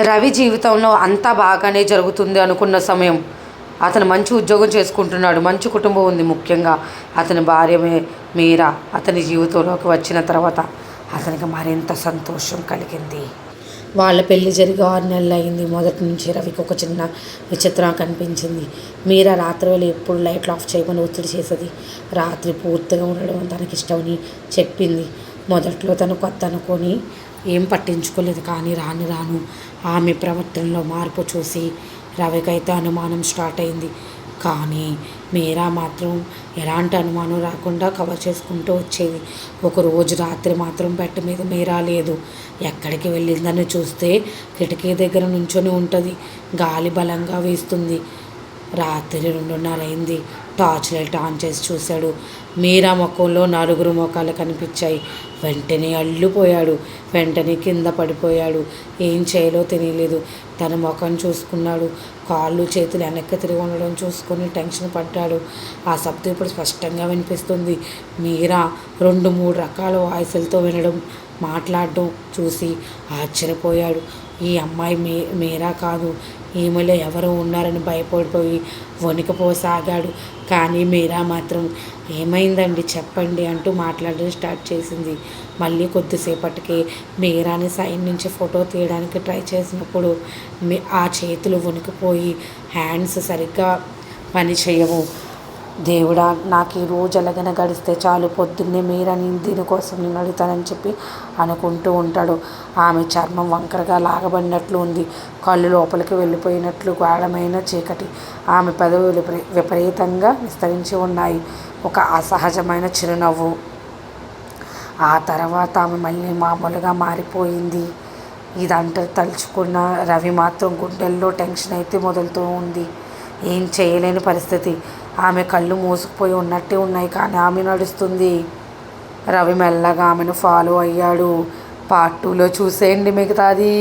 రవి జీవితంలో అంతా బాగానే జరుగుతుంది అనుకున్న సమయం, అతను మంచి ఉద్యోగం చేసుకుంటున్నాడు, మంచి కుటుంబం ఉంది. ముఖ్యంగా అతని భార్య మీరా అతని జీవితంలోకి వచ్చిన తర్వాత అతనికి మరింత సంతోషం కలిగింది. వాళ్ళ పెళ్లి జరిగి 6 నెలలు అయింది. మొదటి నుంచి రవికి ఒక చిన్న విచిత్రం కనిపించింది. మీరా రాత్రి వేళ ఎప్పుడు లైట్లు ఆఫ్ చేయమని ఒత్తిడి చేసేది. రాత్రి పూర్తిగా ఉండడం తనకిష్టమని చెప్పింది. మొదట్లో తను కొత్త అనుకొని ఏం పట్టించుకోలేదు. కానీ రాను రాను ఆమె ప్రవర్తనలో మార్పు చూసి రవికైతే అనుమానం స్టార్ట్ అయింది. కానీ మీరా మాత్రం ఎలాంటి అనుమానం రాకుండా కవర్ చేసుకుంటూ వచ్చేది. ఒకరోజు రాత్రి మాత్రం బెడ్ మీద మీరా లేదు. ఎక్కడికి వెళ్ళిందని చూస్తే కిటికీ దగ్గర నుంచొని ఉంటుంది. గాలి బలంగా వీస్తుంది. రాత్రి 2:30 అయింది. టార్చ్ లైట్ ఆన్ చేసి చూశాడు. మీరా ముఖంలో 4 ముఖాలు కనిపించాయి. వెంటనే అల్లిపోయాడు. వెంటనే కింద పడిపోయాడు. ఏం చేయాలో తెలియలేదు. తన ముఖం చూసుకున్నాడు. కాళ్ళు చేతులు వెనక్కి తిరిగి ఉండడం చూసుకొని టెన్షన్ పడ్డాడు. ఆ శబ్దం ఇప్పుడు స్పష్టంగా వినిపిస్తుంది. మీరా 2-3 రకాల వాయిస్లతో వినడం, మాట్లాడడం చూసి ఆశ్చర్యపోయాడు. ఈ అమ్మాయి మీరా కాదు, ఈమెలో ఎవరో ఉన్నారని భయపడిపోయి వణికిపోసాగాడు. కానీ మీరా మాత్రం ఏమైందండి చెప్పండి అంటూ మాట్లాడడం స్టార్ట్ చేసింది. మళ్ళీ కొద్దిసేపటికి మీరాని సైడ్ నుంచి ఫోటో తీయడానికి ట్రై చేసినప్పుడు ఆ చేతులు వణికిపోయి హ్యాండ్స్ సరిగ్గా పని చేయవు. దేవుడా, నాకు ఈ రోజు ఎలాగైనా గడిస్తే చాలు, పొద్దున్నే మీరని దీనికోసం నేను అడుగుతానని చెప్పి అనుకుంటూ ఉంటాడు. ఆమె చర్మం వంకరగా లాగబడినట్లు ఉంది. కళ్ళు లోపలికి వెళ్ళిపోయినట్లు గాఢమైన చీకటి. ఆమె పెదవులు విపరీతంగా విస్తరించి ఉన్నాయి. ఒక అసహజమైన చిరునవ్వు. ఆ తర్వాత ఆమె మళ్ళీ మామూలుగా మారిపోయింది. ఇదంతా తలుచుకున్న రవి మాత్రం గుండెల్లో టెన్షన్ అయితే మొదలుతూ ఉంది. ఏం చేయలేని పరిస్థితి. ఆమె కళ్ళు మూసుకుపోయి ఉన్నట్టే ఉన్నాయి. కానీ ఆమె నడుస్తుంది. రవి మెల్లగా ఆమెను ఫాలో అయ్యాడు. పార్ట్ 2లో చూసేయండి మిగతాది.